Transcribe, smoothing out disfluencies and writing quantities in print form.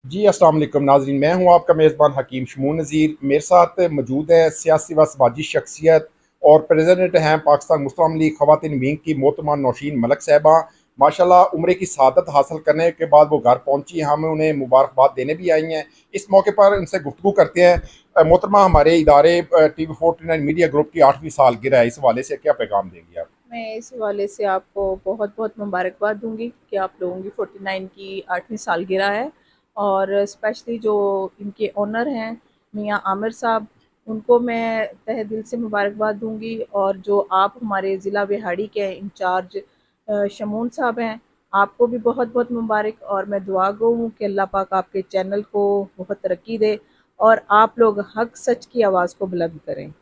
जी, अस्सलाम वालेकुम नाज़रीन, मैं हूँ आपका मेज़बान हकीम शमून नज़ीर। मेरे साथ मौजूद है सियासी व समाजी शख्सियत और प्रेसिडेंट हैं पाकिस्तान मुस्लिम लीग ख़वातीन विंग की मोहतरमा नौशीन मलिक साहिबा। माशाल्लाह उम्रे की सआदत हासिल करने के बाद वो घर पहुँची, हम उन्हें मुबारकबाद देने भी आई हैं। इस मौके पर इनसे गुफ्तगू करते हैं। मोहतरमा, हमारे इदारे TV49 मीडिया ग्रुप की 8वीं सालगिरह है, इस हवाले से क्या पैगाम देंगी आप? मैं इस हवाले से आपको बहुत बहुत मुबारकबाद दूंगी कि आप लोगों की 49 की 8वीं सालगिरह है। और स्पेशली जो इनके ओनर हैं मियाँ आमिर साहब, उनको मैं तहे दिल से मुबारकबाद दूंगी। और जो आप हमारे ज़िला बिहाड़ी के इंचार्ज शमून साहब हैं, आपको भी बहुत बहुत मुबारक। और मैं दुआ गो हूँ कि अल्लाह पाक आपके चैनल को बहुत तरक्की दे और आप लोग हक सच की आवाज़ को बुलंद करें।